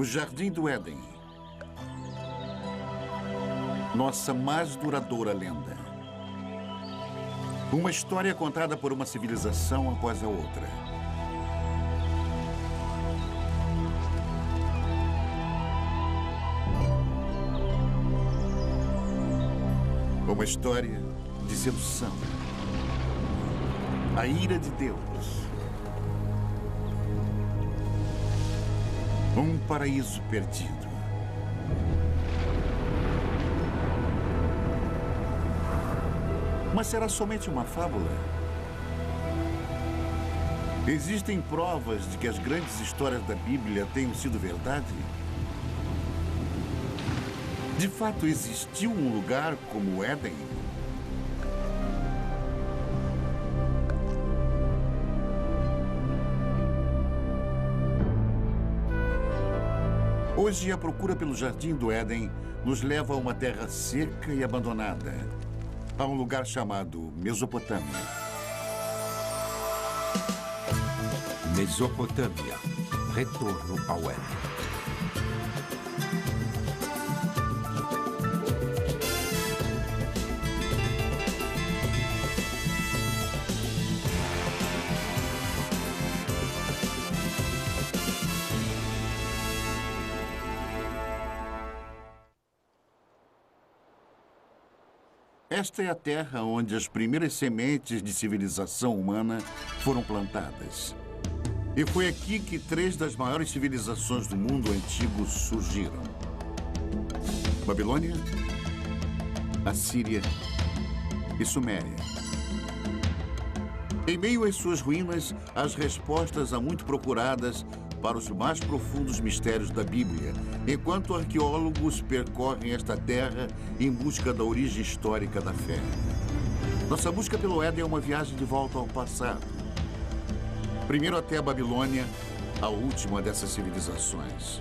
O Jardim do Éden. Nossa mais duradoura lenda. Uma história contada por uma civilização após a outra. Uma história de sedução. A ira de Deus. Um paraíso perdido. Mas será somente uma fábula? Existem provas de que as grandes histórias da Bíblia tenham sido verdade? De fato, existiu um lugar como o Éden? Hoje, a procura pelo Jardim do Éden nos leva a uma terra seca e abandonada, a um lugar chamado Mesopotâmia. Mesopotâmia. Retorno ao Éden. Esta é a terra onde as primeiras sementes de civilização humana foram plantadas. E foi aqui que 3 das maiores civilizações do mundo antigo surgiram: Babilônia, Assíria e Suméria. Em meio às suas ruínas, as respostas há muito procuradas para os mais profundos mistérios da Bíblia, enquanto arqueólogos percorrem esta terra em busca da origem histórica da fé. Nossa busca pelo Éden é uma viagem de volta ao passado. Primeiro até a Babilônia, a última dessas civilizações.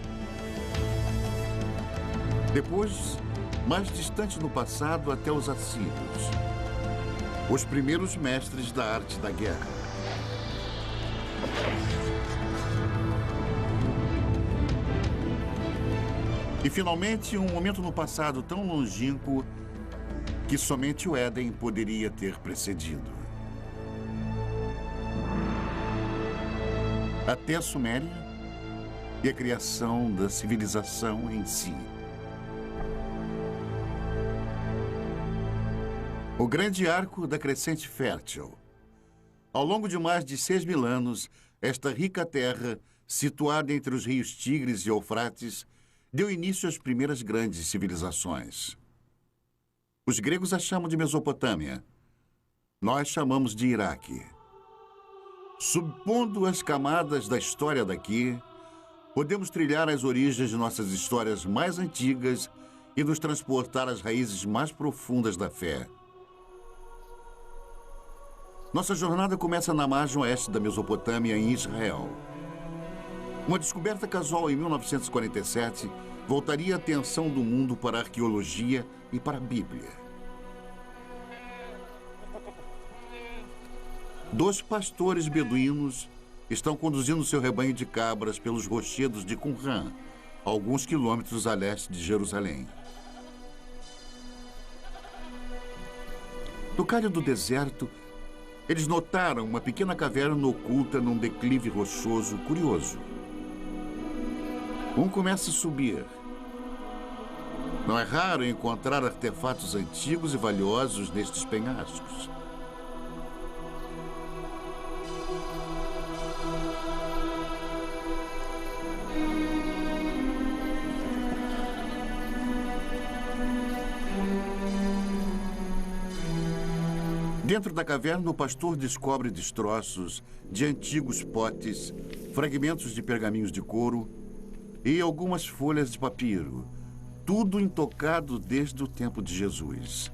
Depois, mais distante no passado, até os assírios, os primeiros mestres da arte da guerra. E, finalmente, um momento no passado tão longínquo que somente o Éden poderia ter precedido. Até a Suméria e a criação da civilização em si. O grande arco da crescente fértil. Ao longo de mais de 6.000 anos, esta rica terra, situada entre os rios Tigres e Eufrates, deu início às primeiras grandes civilizações. Os gregos a chamam de Mesopotâmia. Nós chamamos de Iraque. Subpondo as camadas da história daqui, podemos trilhar as origens de nossas histórias mais antigas e nos transportar às raízes mais profundas da fé. Nossa jornada começa na margem oeste da Mesopotâmia, em Israel. Uma descoberta casual em 1947 voltaria a atenção do mundo para a arqueologia e para a Bíblia. 2 pastores beduínos estão conduzindo seu rebanho de cabras pelos rochedos de Qumran, a alguns quilômetros a leste de Jerusalém. No calho do deserto, eles notaram uma pequena caverna oculta num declive rochoso curioso. Um começa a subir. Não é raro encontrar artefatos antigos e valiosos nestes penhascos. Dentro da caverna, o pastor descobre destroços de antigos potes, fragmentos de pergaminhos de couro e algumas folhas de papiro, tudo intocado desde o tempo de Jesus.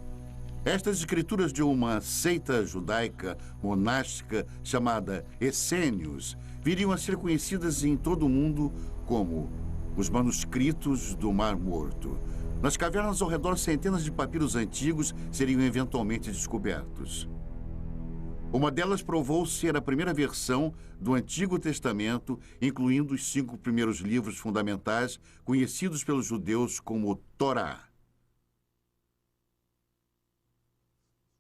Estas escrituras de uma seita judaica monástica chamada Essênios viriam a ser conhecidas em todo o mundo como os manuscritos do Mar Morto. Nas cavernas ao redor, centenas de papiros antigos seriam eventualmente descobertos. Uma delas provou ser a primeira versão do Antigo Testamento, incluindo os 5 primeiros livros fundamentais conhecidos pelos judeus como Torá.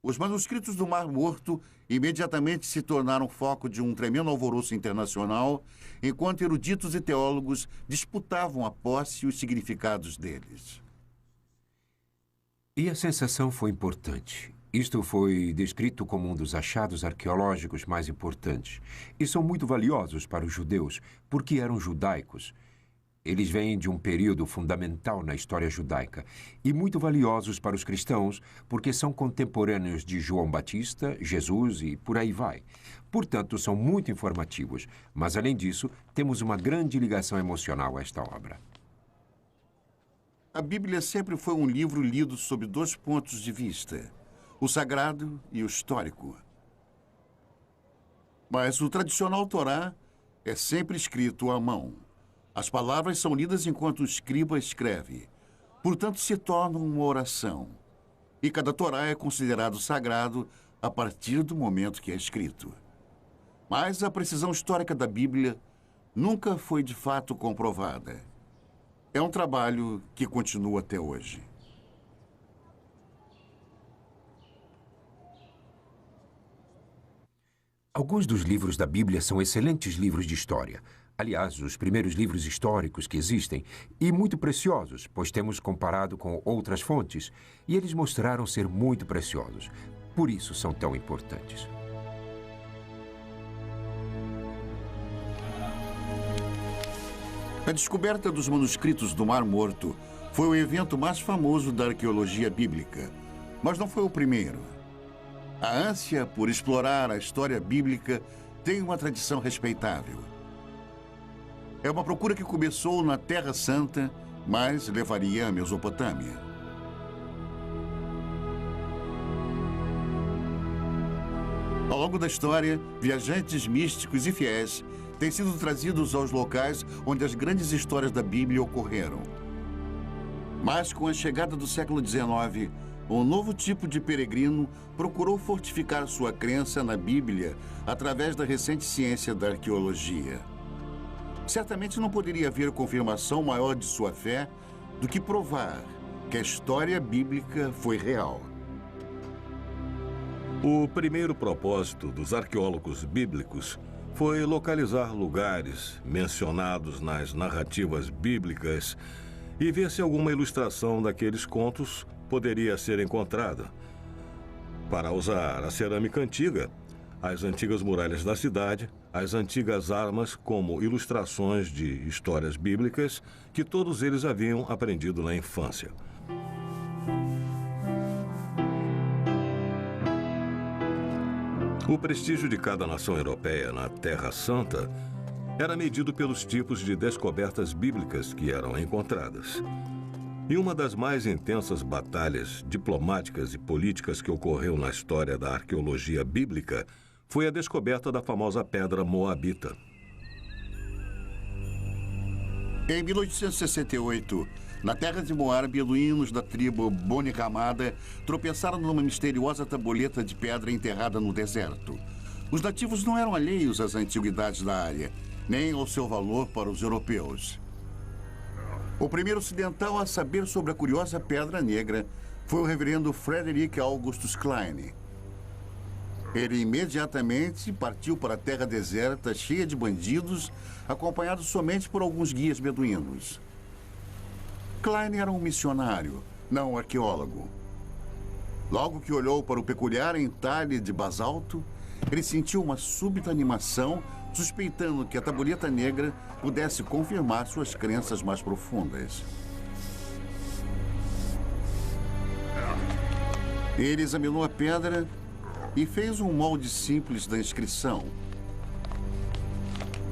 Os manuscritos do Mar Morto imediatamente se tornaram foco de um tremendo alvoroço internacional, enquanto eruditos e teólogos disputavam a posse e os significados deles. E a sensação foi importante. Isto foi descrito como um dos achados arqueológicos mais importantes. E são muito valiosos para os judeus, porque eram judaicos. Eles vêm de um período fundamental na história judaica. E muito valiosos para os cristãos, porque são contemporâneos de João Batista, Jesus e por aí vai. Portanto, são muito informativos. Mas, além disso, temos uma grande ligação emocional a esta obra. A Bíblia sempre foi um livro lido sob 2 pontos de vista: o sagrado e o histórico. Mas o tradicional Torá é sempre escrito à mão. As palavras são lidas enquanto o escriba escreve. Portanto, se tornam uma oração. E cada Torá é considerado sagrado a partir do momento que é escrito. Mas a precisão histórica da Bíblia nunca foi de fato comprovada. É um trabalho que continua até hoje. Alguns dos livros da Bíblia são excelentes livros de história. Aliás, os primeiros livros históricos que existem, e muito preciosos, pois temos comparado com outras fontes, e eles mostraram ser muito preciosos. Por isso são tão importantes. A descoberta dos manuscritos do Mar Morto foi o evento mais famoso da arqueologia bíblica, mas não foi o primeiro. A ânsia por explorar a história bíblica tem uma tradição respeitável. É uma procura que começou na Terra Santa, mas levaria à Mesopotâmia. Ao longo da história, viajantes místicos e fiéis têm sido trazidos aos locais onde as grandes histórias da Bíblia ocorreram. Mas com a chegada do século XIX, um novo tipo de peregrino procurou fortificar sua crença na Bíblia através da recente ciência da arqueologia. Certamente não poderia haver confirmação maior de sua fé do que provar que a história bíblica foi real. O primeiro propósito dos arqueólogos bíblicos foi localizar lugares mencionados nas narrativas bíblicas e ver se alguma ilustração daqueles contos poderia ser encontrada. Para usar a cerâmica antiga, as antigas muralhas da cidade, as antigas armas como ilustrações de histórias bíblicas que todos eles haviam aprendido na infância. O prestígio de cada nação europeia na Terra Santa era medido pelos tipos de descobertas bíblicas que eram encontradas. E uma das mais intensas batalhas diplomáticas e políticas que ocorreu na história da arqueologia bíblica foi a descoberta da famosa pedra moabita. Em 1868, na terra de Moab, beduínos da tribo Boni Ramada tropeçaram numa misteriosa tabuleta de pedra enterrada no deserto. Os nativos não eram alheios às antiguidades da área, nem ao seu valor para os europeus. O primeiro ocidental a saber sobre a curiosa pedra negra foi o reverendo Frederick Augustus Klein. Ele imediatamente partiu para a terra deserta, cheia de bandidos, acompanhado somente por alguns guias beduínos. Klein era um missionário, não um arqueólogo. Logo que olhou para o peculiar entalhe de basalto, ele sentiu uma súbita animação, suspeitando que a tabuleta negra pudesse confirmar suas crenças mais profundas. Ele examinou a pedra e fez um molde simples da inscrição.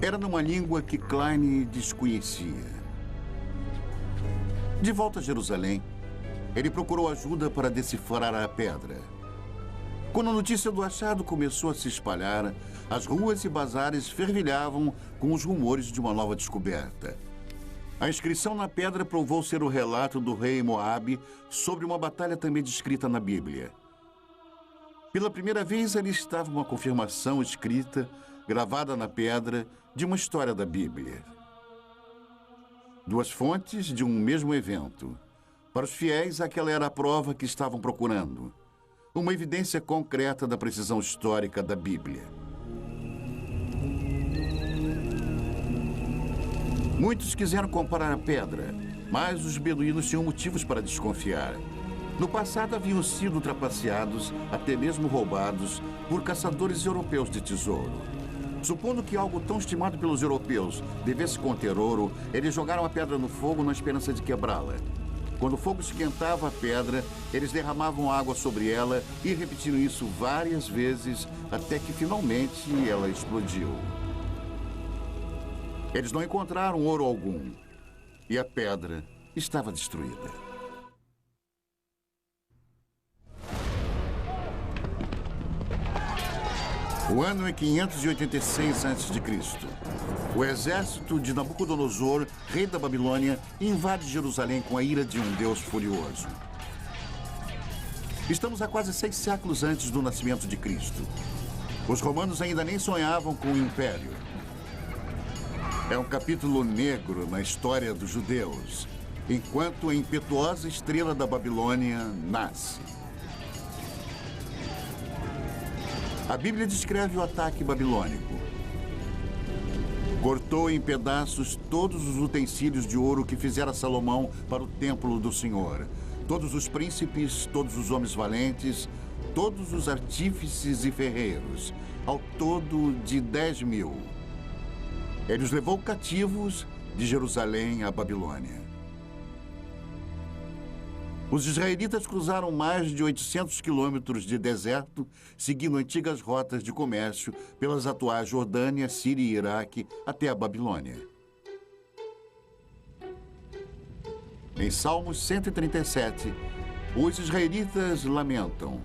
Era numa língua que Klein desconhecia. De volta a Jerusalém, ele procurou ajuda para decifrar a pedra. Quando a notícia do achado começou a se espalhar, as ruas e bazares fervilhavam com os rumores de uma nova descoberta. A inscrição na pedra provou ser o relato do rei Moabe sobre uma batalha também descrita na Bíblia. Pela primeira vez, ali estava uma confirmação escrita, gravada na pedra, de uma história da Bíblia. Duas fontes de um mesmo evento. Para os fiéis, aquela era a prova que estavam procurando. Uma evidência concreta da precisão histórica da Bíblia. Muitos quiseram comparar a pedra, mas os beduínos tinham motivos para desconfiar. No passado haviam sido trapaceados, até mesmo roubados, por caçadores europeus de tesouro. Supondo que algo tão estimado pelos europeus devesse conter ouro, eles jogaram a pedra no fogo na esperança de quebrá-la. Quando o fogo esquentava a pedra, eles derramavam água sobre ela e repetiram isso várias vezes, até que finalmente ela explodiu. Eles não encontraram ouro algum e a pedra estava destruída. O ano é 586 a.C. O exército de Nabucodonosor, rei da Babilônia, invade Jerusalém com a ira de um Deus furioso. Estamos a quase 6 séculos antes do nascimento de Cristo. Os romanos ainda nem sonhavam com o império. É um capítulo negro na história dos judeus, enquanto a impetuosa estrela da Babilônia nasce. A Bíblia descreve o ataque babilônico. Cortou em pedaços todos os utensílios de ouro que fizera Salomão para o templo do Senhor. Todos os príncipes, todos os homens valentes, todos os artífices e ferreiros, ao todo de 10.000. Ele os levou cativos de Jerusalém à Babilônia. Os israelitas cruzaram mais de 800 quilômetros de deserto, seguindo antigas rotas de comércio pelas atuais Jordânia, Síria e Iraque até a Babilônia. Em Salmos 137, os israelitas lamentam: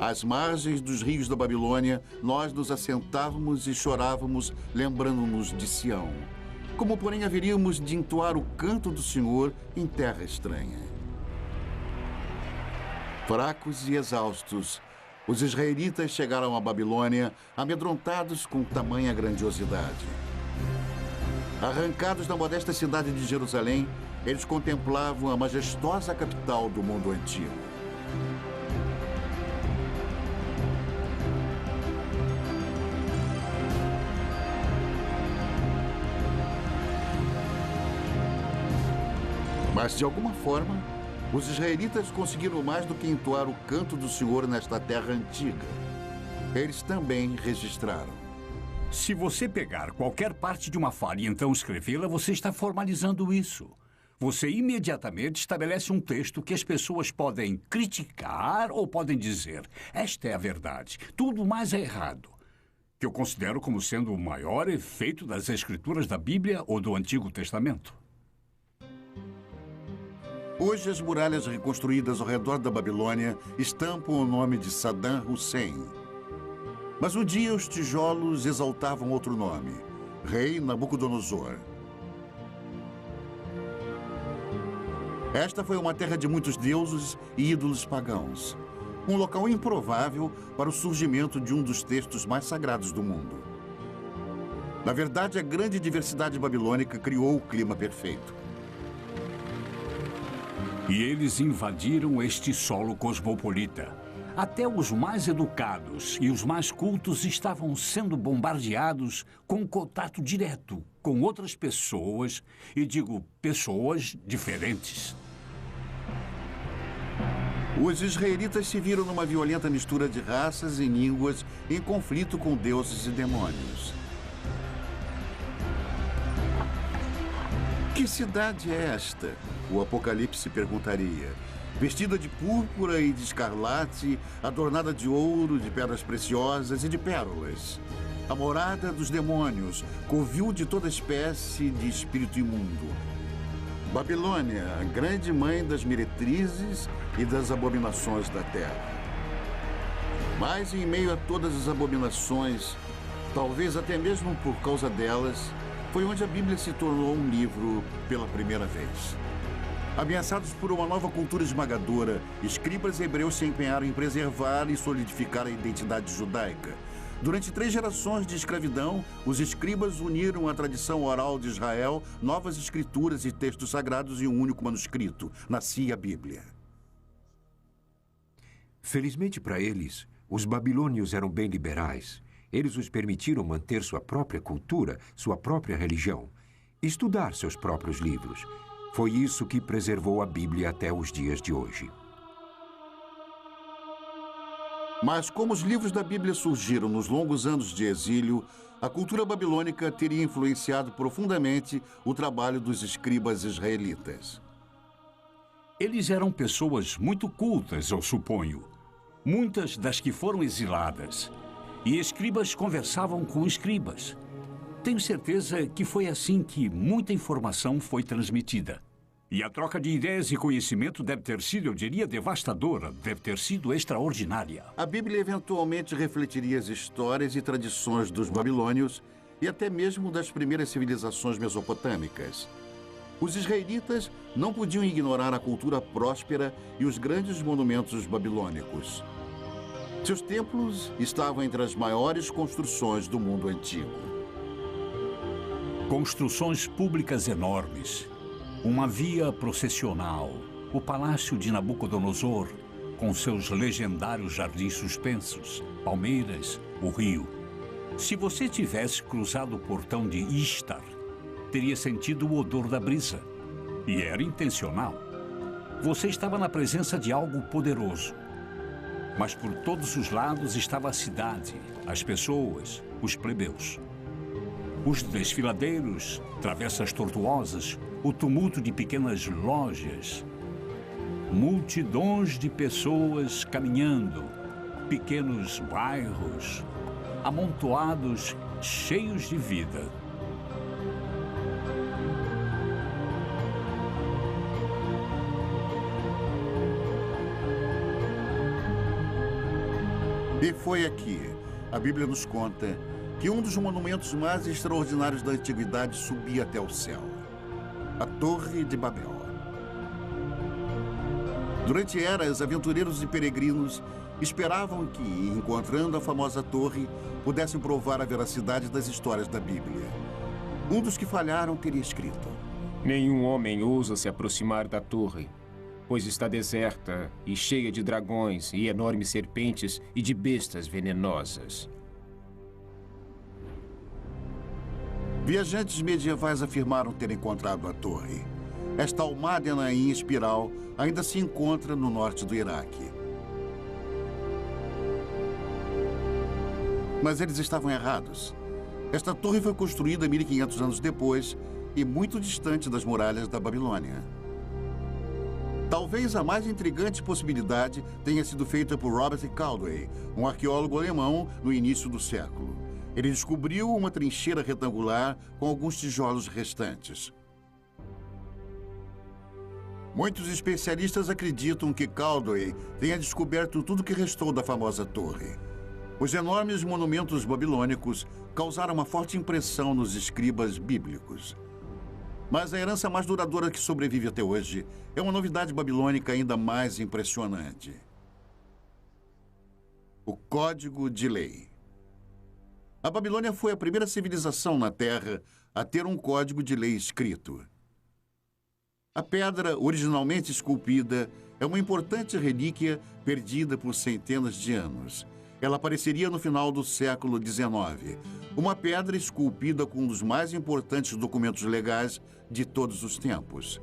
às margens dos rios da Babilônia, nós nos assentávamos e chorávamos, lembrando-nos de Sião. Como, porém, haveríamos de entoar o canto do Senhor em terra estranha? Fracos e exaustos, os israelitas chegaram à Babilônia, amedrontados com tamanha grandiosidade. Arrancados da modesta cidade de Jerusalém, eles contemplavam a majestosa capital do mundo antigo. Mas, de alguma forma, os israelitas conseguiram mais do que entoar o canto do Senhor nesta terra antiga. Eles também registraram. Se você pegar qualquer parte de uma fala e então escrevê-la, você está formalizando isso. Você imediatamente estabelece um texto que as pessoas podem criticar ou podem dizer: esta é a verdade, tudo mais é errado. Que eu considero como sendo o maior efeito das escrituras da Bíblia ou do Antigo Testamento. Hoje, as muralhas reconstruídas ao redor da Babilônia estampam o nome de Saddam Hussein. Mas um dia os tijolos exaltavam outro nome: Rei Nabucodonosor. Esta foi uma terra de muitos deuses e ídolos pagãos. Um local improvável para o surgimento de um dos textos mais sagrados do mundo. Na verdade, a grande diversidade babilônica criou o clima perfeito. E eles invadiram este solo cosmopolita. Até os mais educados e os mais cultos estavam sendo bombardeados com contato direto com outras pessoas, e digo pessoas diferentes. Os israelitas se viram numa violenta mistura de raças e línguas em conflito com deuses e demônios. Que cidade é esta? O Apocalipse perguntaria. Vestida de púrpura e de escarlate, adornada de ouro, de pedras preciosas e de pérolas. A morada dos demônios, covil de toda espécie de espírito imundo. Babilônia, a grande mãe das meretrizes e das abominações da terra. Mas em meio a todas as abominações, talvez até mesmo por causa delas, foi onde a Bíblia se tornou um livro pela primeira vez. Ameaçados por uma nova cultura esmagadora, escribas hebreus se empenharam em preservar e solidificar a identidade judaica. Durante 3 gerações de escravidão, os escribas uniram a tradição oral de Israel, novas escrituras e textos sagrados em um único manuscrito. Nascia a Bíblia. Felizmente para eles, os babilônios eram bem liberais. Eles os permitiram manter sua própria cultura, sua própria religião, estudar seus próprios livros. Foi isso que preservou a Bíblia até os dias de hoje. Mas como os livros da Bíblia surgiram nos longos anos de exílio, a cultura babilônica teria influenciado profundamente o trabalho dos escribas israelitas. Eles eram pessoas muito cultas, eu suponho. Muitas das que foram exiladas. E escribas conversavam com escribas. Tenho certeza que foi assim que muita informação foi transmitida. E a troca de ideias e conhecimento deve ter sido, eu diria, devastadora, deve ter sido extraordinária. A Bíblia eventualmente refletiria as histórias e tradições dos babilônios e até mesmo das primeiras civilizações mesopotâmicas. Os israelitas não podiam ignorar a cultura próspera e os grandes monumentos babilônicos. Seus templos estavam entre as maiores construções do mundo antigo. Construções públicas enormes. Uma via processional, o palácio de Nabucodonosor, com seus legendários jardins suspensos, palmeiras, o rio. Se você tivesse cruzado o portão de Ishtar, teria sentido o odor da brisa. E era intencional. Você estava na presença de algo poderoso. Mas por todos os lados estava a cidade, as pessoas, os plebeus. Os desfiladeiros, travessas tortuosas, o tumulto de pequenas lojas. Multidões de pessoas caminhando, pequenos bairros, amontoados, cheios de vida. E foi aqui, a Bíblia nos conta, que um dos monumentos mais extraordinários da antiguidade subia até o céu. A Torre de Babel. Durante eras, aventureiros e peregrinos esperavam que, encontrando a famosa torre, pudessem provar a veracidade das histórias da Bíblia. Um dos que falharam teria escrito: nenhum homem ousa se aproximar da torre, pois está deserta e cheia de dragões e enormes serpentes e de bestas venenosas. Viajantes medievais afirmaram ter encontrado a torre. Esta almádena em espiral ainda se encontra no norte do Iraque. Mas eles estavam errados. Esta torre foi construída 1500 anos depois e muito distante das muralhas da Babilônia. Talvez a mais intrigante possibilidade tenha sido feita por Robert Caldwell, um arqueólogo alemão no início do século. Ele descobriu uma trincheira retangular com alguns tijolos restantes. Muitos especialistas acreditam que Caldwell tenha descoberto tudo o que restou da famosa torre. Os enormes monumentos babilônicos causaram uma forte impressão nos escribas bíblicos. Mas a herança mais duradoura que sobrevive até hoje é uma novidade babilônica ainda mais impressionante: o Código de Lei. A Babilônia foi a primeira civilização na Terra a ter um código de lei escrito. A pedra, originalmente esculpida, é uma importante relíquia perdida por centenas de anos. Ela apareceria no final do século XIX. Uma pedra esculpida com um dos mais importantes documentos legais de todos os tempos.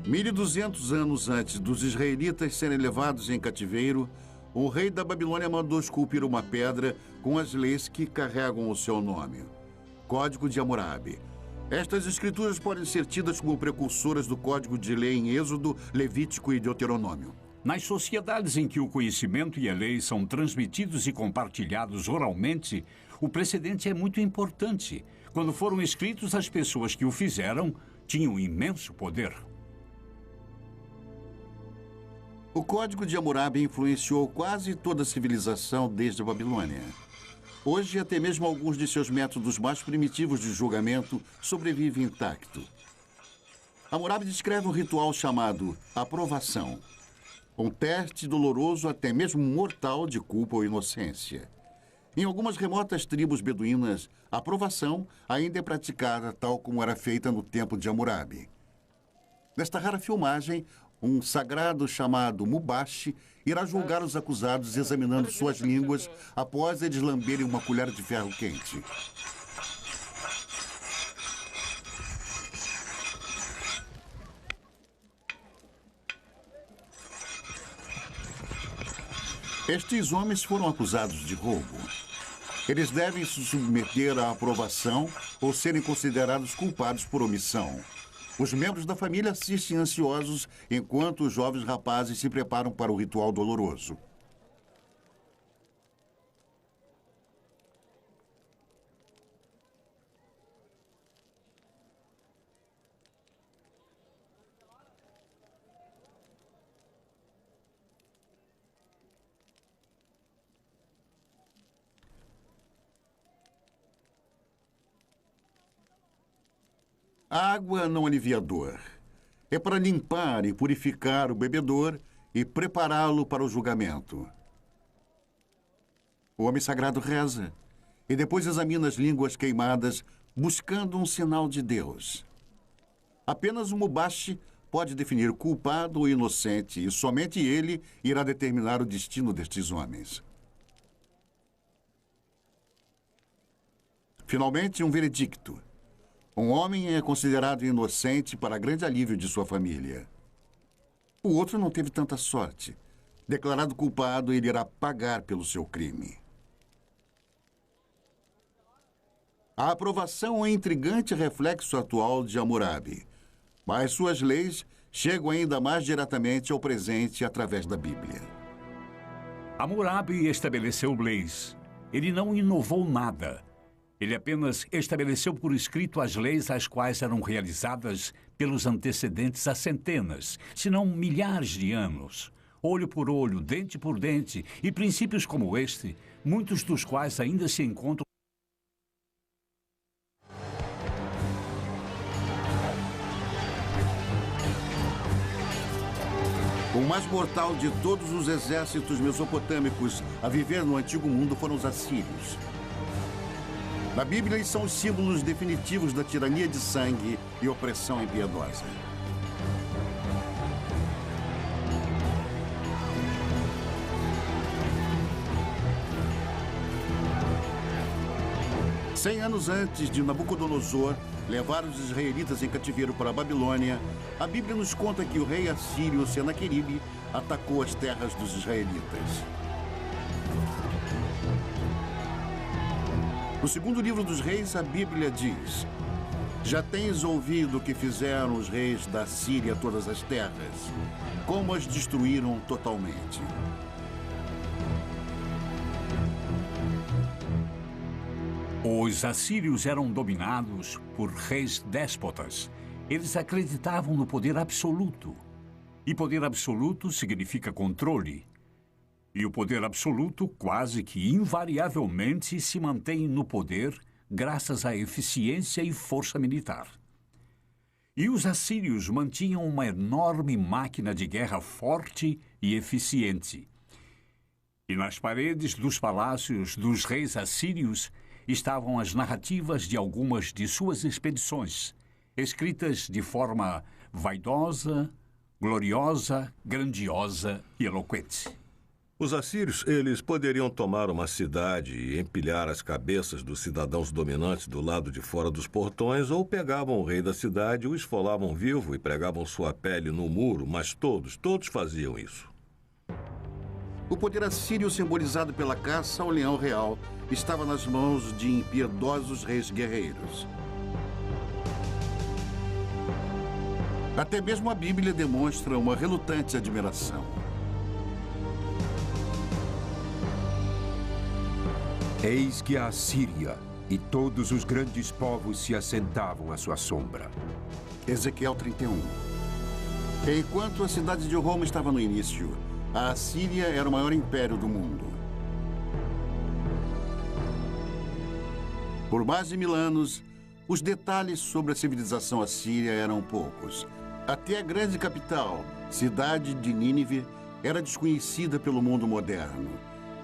1200 anos antes dos israelitas serem levados em cativeiro, o rei da Babilônia mandou esculpir uma pedra com as leis que carregam o seu nome. Código de Hammurabi. Estas escrituras podem ser tidas como precursoras do Código de Lei em Êxodo, Levítico e Deuteronômio. Nas sociedades em que o conhecimento e a lei são transmitidos e compartilhados oralmente, o precedente é muito importante. Quando foram escritos, as pessoas que o fizeram tinham imenso poder. O Código de Hammurabi influenciou quase toda a civilização desde a Babilônia. Hoje, até mesmo alguns de seus métodos mais primitivos de julgamento sobrevivem intacto. Hammurabi descreve um ritual chamado aprovação. Um teste doloroso, até mesmo mortal, de culpa ou inocência. Em algumas remotas tribos beduínas, a aprovação ainda é praticada tal como era feita no tempo de Hammurabi. Nesta rara filmagem, um sagrado chamado Mubashi irá julgar os acusados examinando suas línguas após eles lamberem uma colher de ferro quente. Estes homens foram acusados de roubo. Eles devem se submeter à aprovação ou serem considerados culpados por omissão. Os membros da família assistem ansiosos enquanto os jovens rapazes se preparam para o ritual doloroso. A água não alivia a dor. É para limpar e purificar o bebedor e prepará-lo para o julgamento. O homem sagrado reza e depois examina as línguas queimadas, buscando um sinal de Deus. Apenas o Mubashi pode definir culpado ou inocente e somente ele irá determinar o destino destes homens. Finalmente, um veredicto. Um homem é considerado inocente para grande alívio de sua família. O outro não teve tanta sorte. Declarado culpado, ele irá pagar pelo seu crime. A aprovação é um intrigante reflexo atual de Hammurabi, mas suas leis chegam ainda mais diretamente ao presente através da Bíblia. Hammurabi estabeleceu leis. Ele não inovou nada. Ele apenas estabeleceu por escrito as leis as quais eram realizadas pelos antecedentes há centenas, se não milhares de anos. Olho por olho, dente por dente, e princípios como este, muitos dos quais ainda se encontram. O mais mortal de todos os exércitos mesopotâmicos a viver no Antigo Mundo foram os assírios. Na Bíblia, eles são os símbolos definitivos da tirania de sangue e opressão impiedosa. Cem anos antes de Nabucodonosor levar os israelitas em cativeiro para a Babilônia, a Bíblia nos conta que o rei assírio Senaqueribe atacou as terras dos israelitas. No segundo livro dos reis, a Bíblia diz: já tens ouvido o que fizeram os reis da Síria a todas as terras, como as destruíram totalmente. Os assírios eram dominados por reis déspotas. Eles acreditavam no poder absoluto. E poder absoluto significa controle. E o poder absoluto quase que invariavelmente se mantém no poder graças à eficiência e força militar. E os assírios mantinham uma enorme máquina de guerra forte e eficiente. E nas paredes dos palácios dos reis assírios estavam as narrativas de algumas de suas expedições, escritas de forma vaidosa, gloriosa, grandiosa e eloquente. Os assírios, eles poderiam tomar uma cidade e empilhar as cabeças dos cidadãos dominantes do lado de fora dos portões, ou pegavam o rei da cidade, o esfolavam vivo e pregavam sua pele no muro, mas todos faziam isso. O poder assírio, simbolizado pela caça ao leão real, estava nas mãos de impiedosos reis guerreiros. Até mesmo a Bíblia demonstra uma relutante admiração. Eis que a Assíria e todos os grandes povos se assentavam à sua sombra. Ezequiel 31. Enquanto a cidade de Roma estava no início, a Assíria era o maior império do mundo. Por mais de 1000 anos, os detalhes sobre a civilização assíria eram poucos. Até a grande capital, cidade de Nínive, era desconhecida pelo mundo moderno.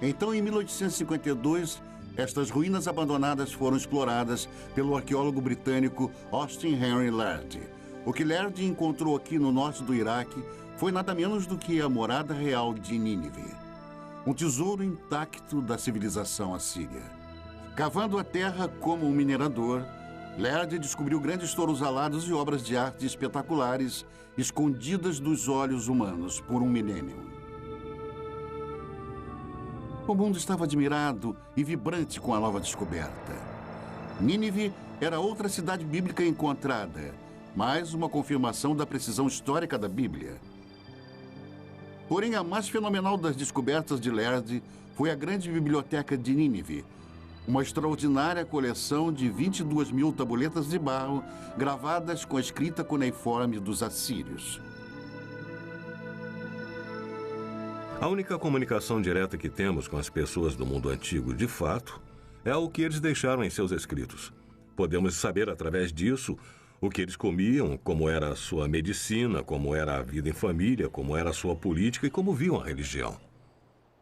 Então, em 1852, estas ruínas abandonadas foram exploradas pelo arqueólogo britânico Austin Henry Lerdy. O que Lerdy encontrou aqui no norte do Iraque foi nada menos do que a morada real de Nínive. Um tesouro intacto da civilização assíria. Cavando a terra como um minerador, Lerdy descobriu grandes touros alados e obras de arte espetaculares escondidas dos olhos humanos por um milênio. O mundo estava admirado e vibrante com a nova descoberta. Nínive era outra cidade bíblica encontrada, mais uma confirmação da precisão histórica da Bíblia. Porém, a mais fenomenal das descobertas de Lerdy foi a grande biblioteca de Nínive, uma extraordinária coleção de 22.000 tabuletas de barro gravadas com a escrita cuneiforme dos assírios. A única comunicação direta que temos com as pessoas do mundo antigo, de fato, é o que eles deixaram em seus escritos. Podemos saber, através disso, o que eles comiam, como era a sua medicina, como era a vida em família, como era a sua política e como viam a religião.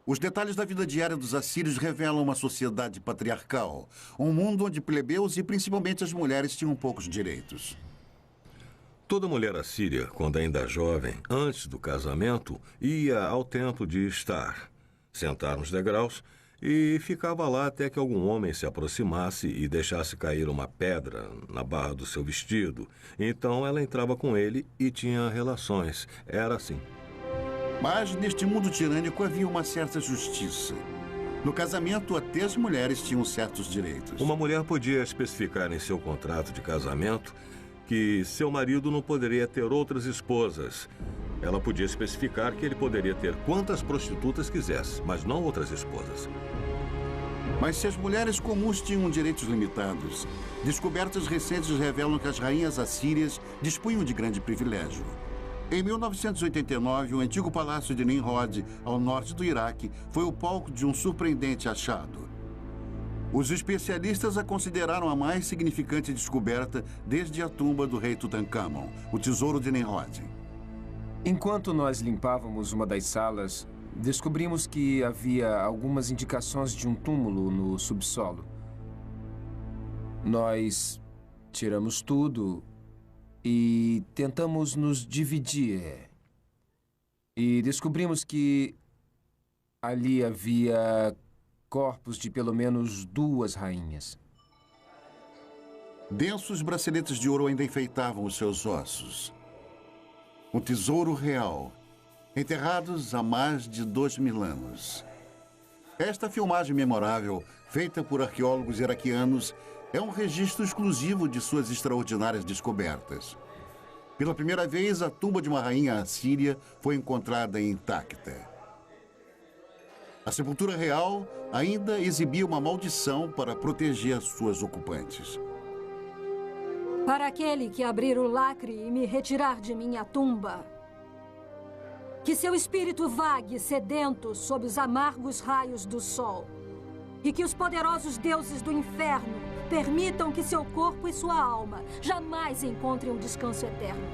Os detalhes da vida diária dos assírios revelam uma sociedade patriarcal, um mundo onde plebeus e principalmente as mulheres tinham poucos direitos. Toda mulher assíria, quando ainda jovem, antes do casamento, ia ao templo de Estar, sentar nos degraus e ficava lá até que algum homem se aproximasse e deixasse cair uma pedra na barra do seu vestido. Então ela entrava com ele e tinha relações. Era assim. Mas neste mundo tirânico havia uma certa justiça. No casamento, até as mulheres tinham certos direitos. Uma mulher podia especificar em seu contrato de casamento que seu marido não poderia ter outras esposas. Ela podia especificar que ele poderia ter quantas prostitutas quisesse, mas não outras esposas. Mas se as mulheres comuns tinham direitos limitados, descobertas recentes revelam que as rainhas assírias dispunham de grande privilégio. Em 1989, o antigo palácio de Nimrod, ao norte do Iraque, foi o palco de um surpreendente achado. Os especialistas a consideraram a mais significante descoberta desde a tumba do rei Tutankhamon, o tesouro de Nimrod. Enquanto nós limpávamos uma das salas, descobrimos que havia algumas indicações de um túmulo no subsolo. Nós tiramos tudo e tentamos nos dividir. E descobrimos que ali havia corpos de pelo menos 2 rainhas. Densos braceletes de ouro ainda enfeitavam os seus ossos. Um tesouro real, enterrados há mais de 2.000 anos. Esta filmagem memorável, feita por arqueólogos iraquianos, é um registro exclusivo de suas extraordinárias descobertas. Pela primeira vez, a tumba de uma rainha assíria foi encontrada intacta. A sepultura real ainda exibia uma maldição para proteger suas ocupantes. Para aquele que abrir o lacre e me retirar de minha tumba, que seu espírito vague sedento sob os amargos raios do sol, e que os poderosos deuses do inferno permitam que seu corpo e sua alma jamais encontrem um descanso eterno.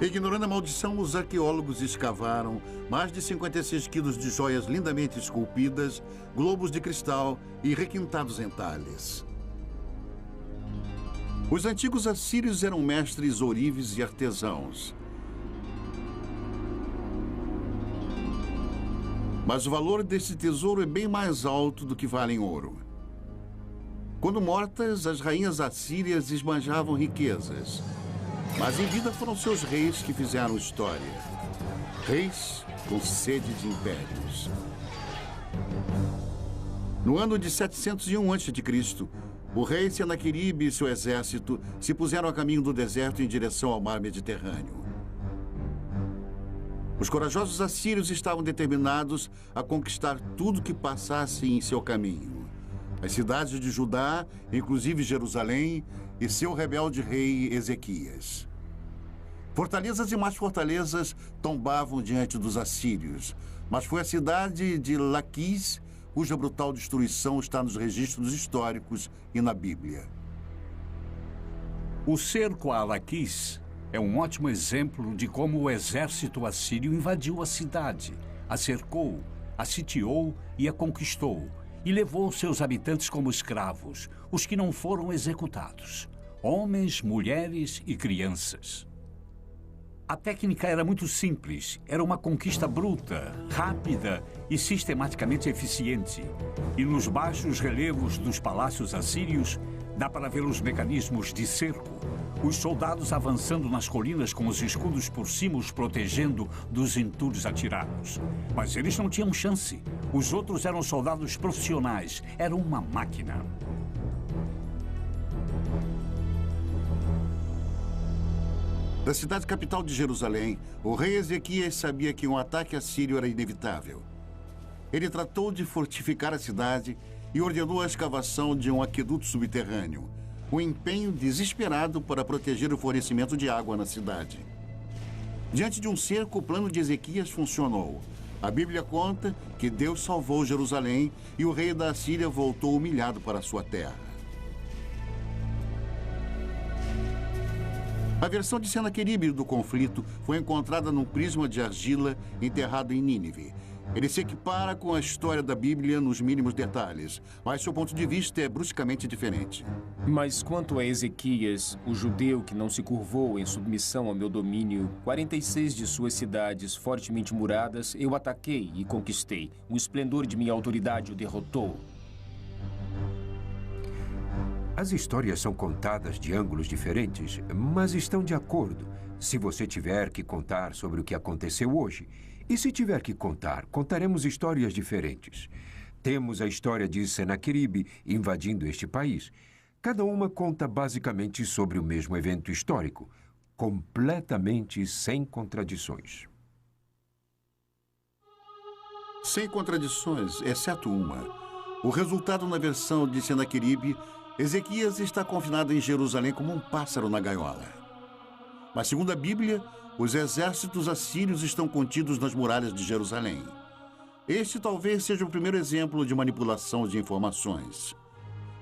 Ignorando a maldição, os arqueólogos escavaram mais de 56 quilos de joias lindamente esculpidas, globos de cristal e requintados entalhes. Os antigos assírios eram mestres ourives e artesãos. Mas o valor desse tesouro é bem mais alto do que vale em ouro. Quando mortas, as rainhas assírias esbanjavam riquezas. Mas em vida foram seus reis que fizeram história. Reis com sede de impérios. No ano de 701 a.C., o rei Senaqueribe e seu exército se puseram a caminho do deserto em direção ao mar Mediterrâneo. Os corajosos assírios estavam determinados a conquistar tudo que passasse em seu caminho. As cidades de Judá, inclusive Jerusalém, e seu rebelde rei Ezequias. Fortalezas e mais fortalezas tombavam diante dos assírios, mas foi a cidade de Laquis cuja brutal destruição está nos registros históricos e na Bíblia. O cerco a Laquis é um ótimo exemplo de como o exército assírio invadiu a cidade, a cercou, a sitiou e a conquistou, e levou seus habitantes como escravos, os que não foram executados, homens, mulheres e crianças. A técnica era muito simples, era uma conquista bruta, rápida e sistematicamente eficiente. E nos baixos relevos dos palácios assírios, dá para ver os mecanismos de cerco, os soldados avançando nas colinas com os escudos por cima os protegendo dos entulhos atirados. Mas eles não tinham chance. Os outros eram soldados profissionais, eram uma máquina. Da cidade capital de Jerusalém, o rei Ezequias sabia que um ataque assírio era inevitável. Ele tratou de fortificar a cidade e ordenou a escavação de um aqueduto subterrâneo, um empenho desesperado para proteger o fornecimento de água na cidade. Diante de um cerco, o plano de Ezequias funcionou. A Bíblia conta que Deus salvou Jerusalém e o rei da Assíria voltou humilhado para sua terra. A versão de Senaqueribe do conflito foi encontrada num prisma de argila enterrado em Nínive. Ele se equipara com a história da Bíblia nos mínimos detalhes, mas seu ponto de vista é bruscamente diferente. Mas quanto a Ezequias, o judeu que não se curvou em submissão ao meu domínio, 46 de suas cidades fortemente muradas, eu ataquei e conquistei. O esplendor de minha autoridade o derrotou. As histórias são contadas de ângulos diferentes, mas estão de acordo. Se você tiver que contar sobre o que aconteceu hoje, e se tiver que contar, contaremos histórias diferentes. Temos a história de Senaqueribe invadindo este país. Cada uma conta basicamente sobre o mesmo evento histórico, completamente sem contradições. Sem contradições, exceto uma. O resultado na versão de Senaqueribe, Ezequias está confinado em Jerusalém como um pássaro na gaiola. Mas, segundo a Bíblia, os exércitos assírios estão contidos nas muralhas de Jerusalém. Este talvez seja o primeiro exemplo de manipulação de informações.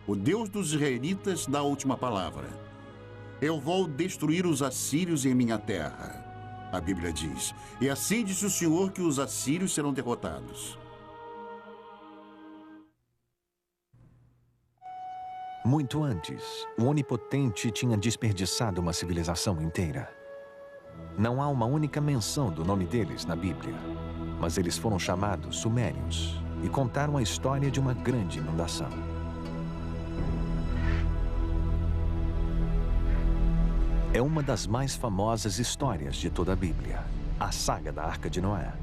O Deus dos israelitas dá a última palavra. Eu vou destruir os assírios em minha terra, a Bíblia diz. E assim disse o Senhor que os assírios serão derrotados. Muito antes, o Onipotente tinha desperdiçado uma civilização inteira. Não há uma única menção do nome deles na Bíblia, mas eles foram chamados Sumérios e contaram a história de uma grande inundação. É uma das mais famosas histórias de toda a Bíblia, a saga da Arca de Noé.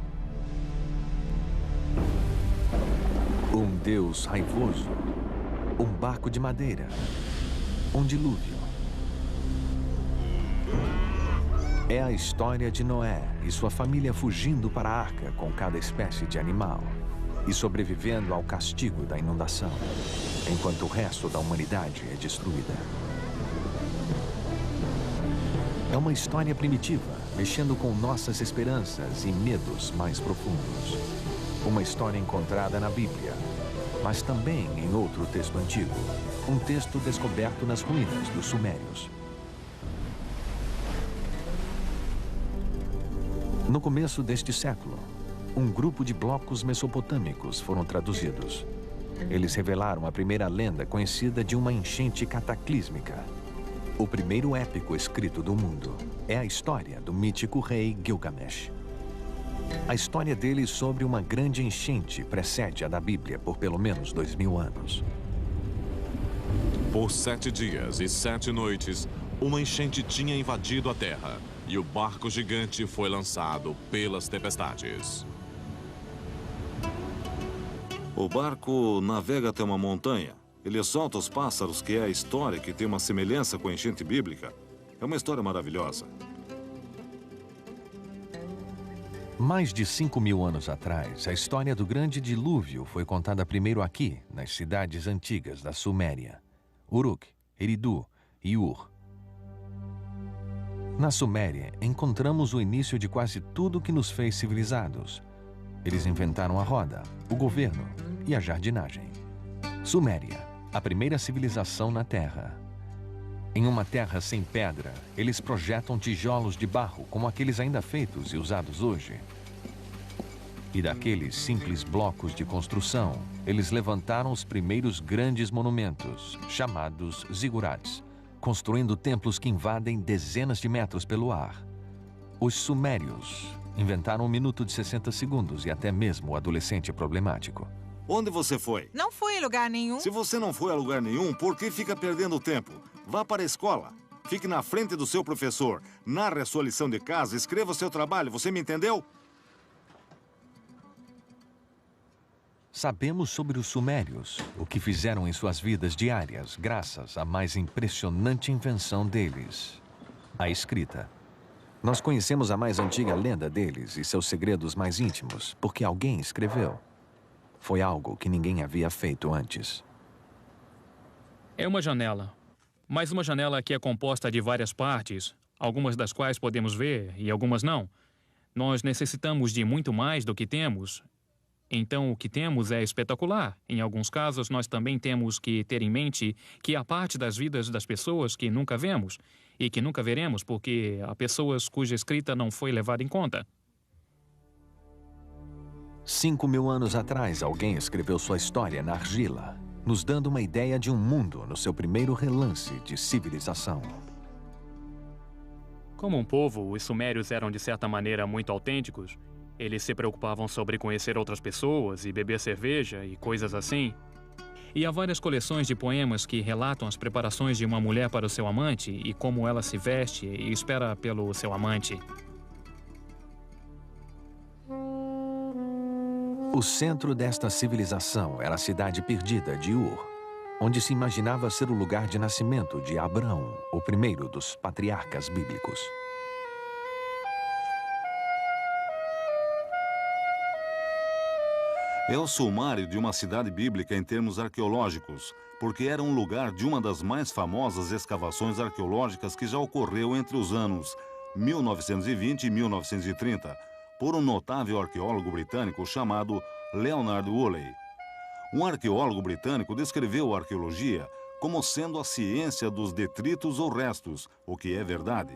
Um Deus raivoso, um barco de madeira, um dilúvio. É a história de Noé e sua família fugindo para a arca com cada espécie de animal e sobrevivendo ao castigo da inundação, enquanto o resto da humanidade é destruída. É uma história primitiva, mexendo com nossas esperanças e medos mais profundos. Uma história encontrada na Bíblia, mas também em outro texto antigo, um texto descoberto nas ruínas dos Sumérios. No começo deste século, um grupo de blocos mesopotâmicos foram traduzidos. Eles revelaram a primeira lenda conhecida de uma enchente cataclísmica. O primeiro épico escrito do mundo é a história do mítico rei Gilgamesh. A história dele sobre uma grande enchente precede a da Bíblia por pelo menos 2000 anos. Por 7 dias e 7 noites, uma enchente tinha invadido a terra e o barco gigante foi lançado pelas tempestades. O barco navega até uma montanha. Ele solta os pássaros, que é a história que tem uma semelhança com a enchente bíblica. É uma história maravilhosa. Mais de 5.000 anos atrás, a história do grande dilúvio foi contada primeiro aqui, nas cidades antigas da Suméria, Uruk, Eridu e Ur. Na Suméria, encontramos o início de quase tudo que nos fez civilizados. Eles inventaram a roda, o governo e a jardinagem. Suméria, a primeira civilização na Terra. Em uma terra sem pedra, eles projetam tijolos de barro, como aqueles ainda feitos e usados hoje. E daqueles simples blocos de construção, eles levantaram os primeiros grandes monumentos, chamados zigurats, construindo templos que invadem dezenas de metros pelo ar. Os sumérios inventaram um minuto de 60 segundos e até mesmo o adolescente problemático. Onde você foi? Não fui em lugar nenhum. Se você não foi a lugar nenhum, por que fica perdendo tempo? Vá para a escola. Fique na frente do seu professor. Narre a sua lição de casa, escreva o seu trabalho. Você me entendeu? Sabemos sobre os sumérios, o que fizeram em suas vidas diárias, graças à mais impressionante invenção deles, a escrita. Nós conhecemos a mais antiga lenda deles e seus segredos mais íntimos, porque alguém escreveu. Foi algo que ninguém havia feito antes. É uma janela, mas uma janela que é composta de várias partes, algumas das quais podemos ver e algumas não. Nós necessitamos de muito mais do que temos. Então, o que temos é espetacular. Em alguns casos, nós também temos que ter em mente que há parte das vidas das pessoas que nunca vemos e que nunca veremos porque há pessoas cuja escrita não foi levada em conta. 5.000 anos atrás, alguém escreveu sua história na argila, nos dando uma ideia de um mundo no seu primeiro relance de civilização. Como um povo, os sumérios eram de certa maneira muito autênticos. Eles se preocupavam sobre conhecer outras pessoas e beber cerveja e coisas assim. E há várias coleções de poemas que relatam as preparações de uma mulher para o seu amante e como ela se veste e espera pelo seu amante. O centro desta civilização era a cidade perdida de Ur, onde se imaginava ser o lugar de nascimento de Abraão, o primeiro dos patriarcas bíblicos. É o sumário de uma cidade bíblica em termos arqueológicos, porque era um lugar de uma das mais famosas escavações arqueológicas que já ocorreu entre os anos 1920 e 1930, por um notável arqueólogo britânico chamado Leonard Woolley. Um arqueólogo britânico descreveu a arqueologia como sendo a ciência dos detritos ou restos, o que é verdade.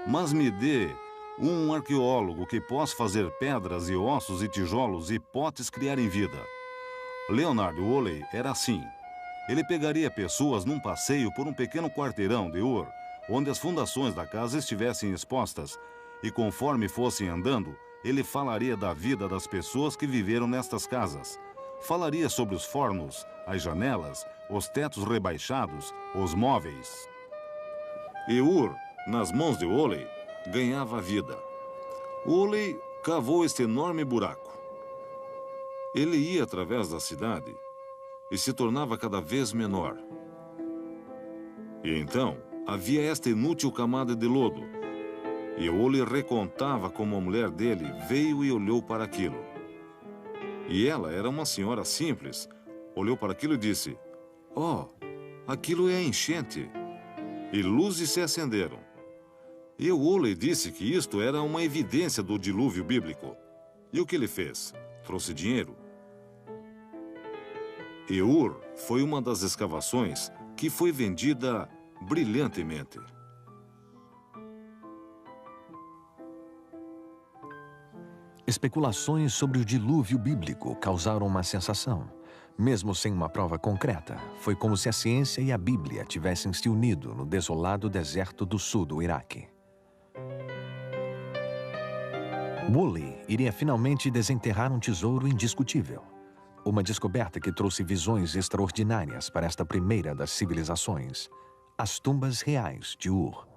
Mas me dê um arqueólogo que possa fazer pedras e ossos e tijolos e potes criarem vida. Leonard Woolley era assim. Ele pegaria pessoas num passeio por um pequeno quarteirão de Ur, onde as fundações da casa estivessem expostas, e conforme fossem andando, ele falaria da vida das pessoas que viveram nestas casas. Falaria sobre os fornos, as janelas, os tetos rebaixados, os móveis. E Ur, nas mãos de Woolley, ganhava vida. Woolley cavou este enorme buraco. Ele ia através da cidade e se tornava cada vez menor. E então havia esta inútil camada de lodo. E Woolley recontava como a mulher dele veio e olhou para aquilo. E ela era uma senhora simples. Olhou para aquilo e disse: "Oh, aquilo é a enchente." E luzes se acenderam. E Woolley disse que isto era uma evidência do dilúvio bíblico. E o que ele fez? Trouxe dinheiro. E Ur foi uma das escavações que foi vendida brilhantemente. Especulações sobre o dilúvio bíblico causaram uma sensação. Mesmo sem uma prova concreta, foi como se a ciência e a Bíblia tivessem se unido no desolado deserto do sul do Iraque. Woolley iria finalmente desenterrar um tesouro indiscutível. Uma descoberta que trouxe visões extraordinárias para esta primeira das civilizações, as tumbas reais de Ur.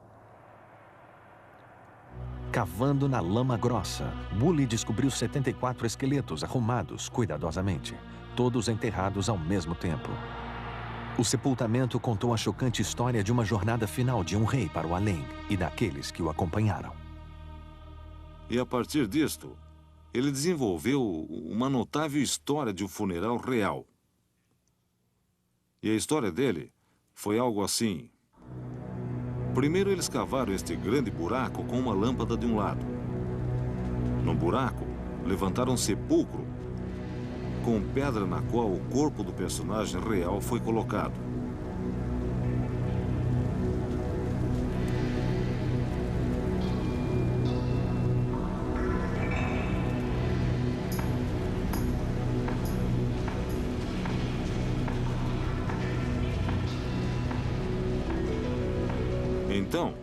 Cavando na lama grossa, Woolley descobriu 74 esqueletos arrumados cuidadosamente, todos enterrados ao mesmo tempo. O sepultamento contou a chocante história de uma jornada final de um rei para o além e daqueles que o acompanharam. E a partir disto, ele desenvolveu uma notável história de um funeral real. E a história dele foi algo assim. Primeiro eles cavaram este grande buraco com uma lâmpada de um lado. No buraco, levantaram um sepulcro com pedra na qual o corpo do personagem real foi colocado. Então,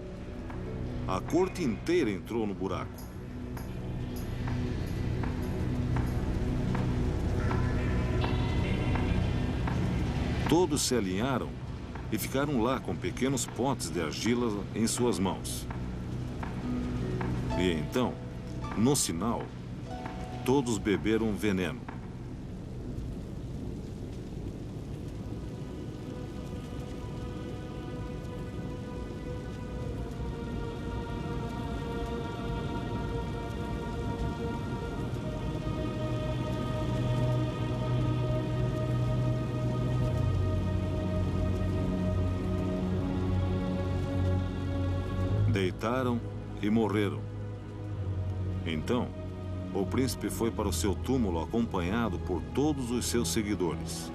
a corte inteira entrou no buraco. Todos se alinharam e ficaram lá com pequenos potes de argila em suas mãos. E então, no sinal, todos beberam veneno. Deitaram e morreram. Então, o príncipe foi para o seu túmulo acompanhado por todos os seus seguidores.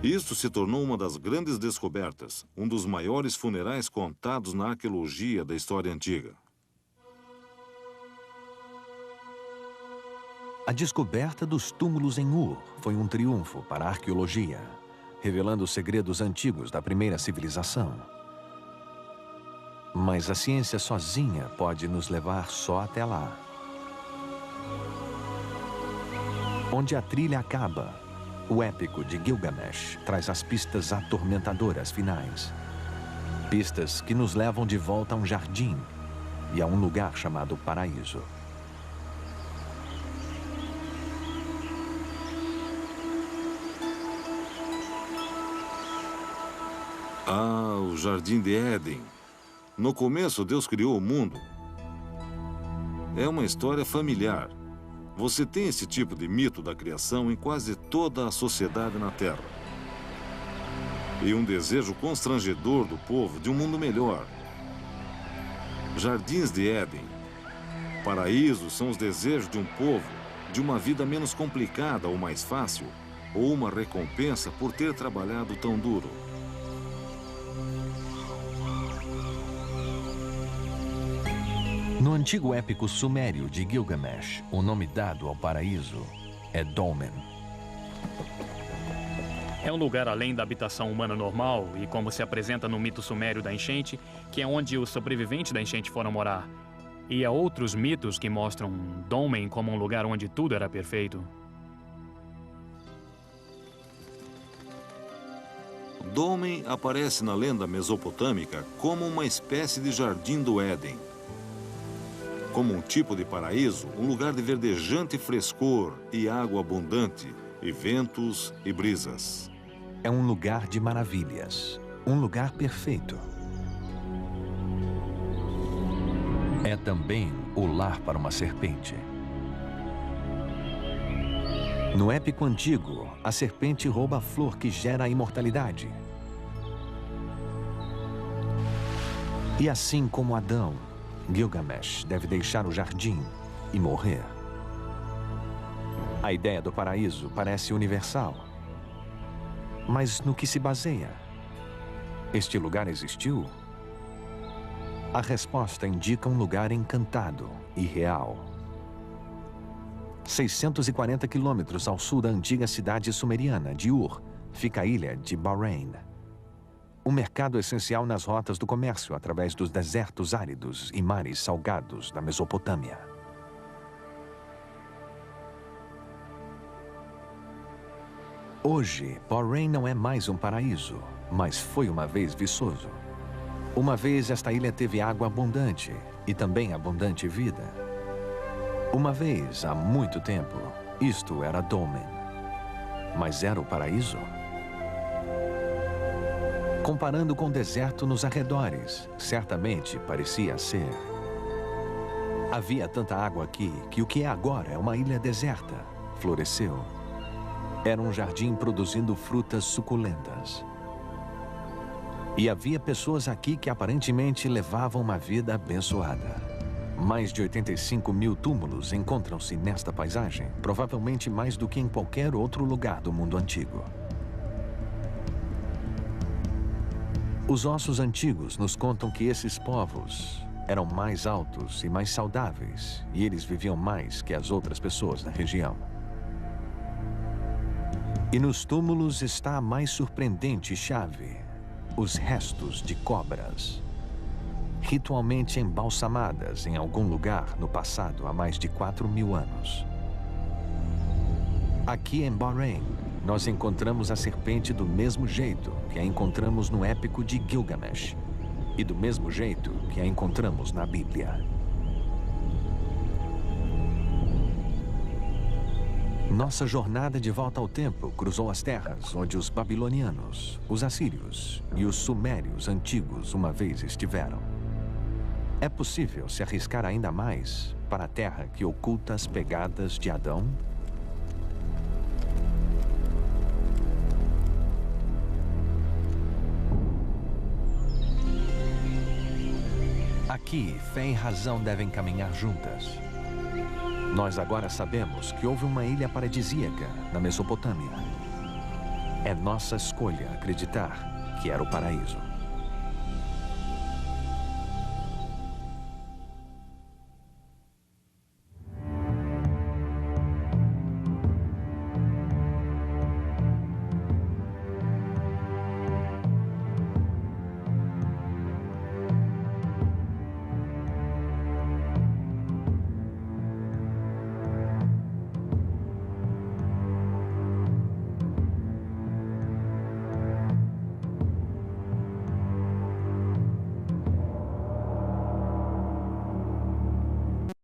Isto se tornou uma das grandes descobertas, um dos maiores funerais contados na arqueologia da história antiga. A descoberta dos túmulos em Ur foi um triunfo para a arqueologia, revelando os segredos antigos da primeira civilização. Mas a ciência sozinha pode nos levar só até lá. Onde a trilha acaba, o épico de Gilgamesh traz as pistas atormentadoras finais. Pistas que nos levam de volta a um jardim e a um lugar chamado Paraíso. Ah, o Jardim de Éden. No começo, Deus criou o mundo. É uma história familiar. Você tem esse tipo de mito da criação em quase toda a sociedade na Terra. E um desejo constrangedor do povo de um mundo melhor. Jardins de Éden. Paraísos são os desejos de um povo de uma vida menos complicada ou mais fácil, ou uma recompensa por ter trabalhado tão duro. No antigo épico sumério de Gilgamesh, o nome dado ao paraíso é Dolmen. É um lugar além da habitação humana normal e como se apresenta no mito sumério da enchente, que é onde os sobreviventes da enchente foram morar. E há outros mitos que mostram Dolmen como um lugar onde tudo era perfeito. Dolmen aparece na lenda mesopotâmica como uma espécie de jardim do Éden. Como um tipo de paraíso, um lugar de verdejante frescor e água abundante, e ventos e brisas. É um lugar de maravilhas, um lugar perfeito. É também o lar para uma serpente. No épico antigo, a serpente rouba a flor que gera a imortalidade. E assim como Adão, Gilgamesh deve deixar o jardim e morrer. A ideia do paraíso parece universal. Mas no que se baseia? Este lugar existiu? A resposta indica um lugar encantado e real. 640 quilômetros ao sul da antiga cidade sumeriana de Ur, fica a ilha de Bahrein. Um mercado essencial nas rotas do comércio através dos desertos áridos e mares salgados da Mesopotâmia. Hoje, Bahrein não é mais um paraíso, mas foi uma vez viçoso. Uma vez esta ilha teve água abundante e também abundante vida. Uma vez, há muito tempo, isto era Dolmen. Mas era o paraíso? Comparando com o deserto nos arredores, certamente parecia ser. Havia tanta água aqui que o que é agora é uma ilha deserta. Floresceu. Era um jardim produzindo frutas suculentas. E havia pessoas aqui que aparentemente levavam uma vida abençoada. Mais de 85 mil túmulos encontram-se nesta paisagem, provavelmente mais do que em qualquer outro lugar do mundo antigo. Os ossos antigos nos contam que esses povos eram mais altos e mais saudáveis, e eles viviam mais que as outras pessoas da região. E nos túmulos está a mais surpreendente chave: os restos de cobras, ritualmente embalsamadas em algum lugar no passado há mais de 4.000 anos. Aqui em Bahrein, nós encontramos a serpente do mesmo jeito que a encontramos no épico de Gilgamesh e do mesmo jeito que a encontramos na Bíblia. Nossa jornada de volta ao tempo cruzou as terras onde os babilonianos, os assírios e os sumérios antigos uma vez estiveram. É possível se arriscar ainda mais para a terra que oculta as pegadas de Adão? Aqui, fé e razão devem caminhar juntas. Nós agora sabemos que houve uma ilha paradisíaca na Mesopotâmia. É nossa escolha acreditar que era o paraíso.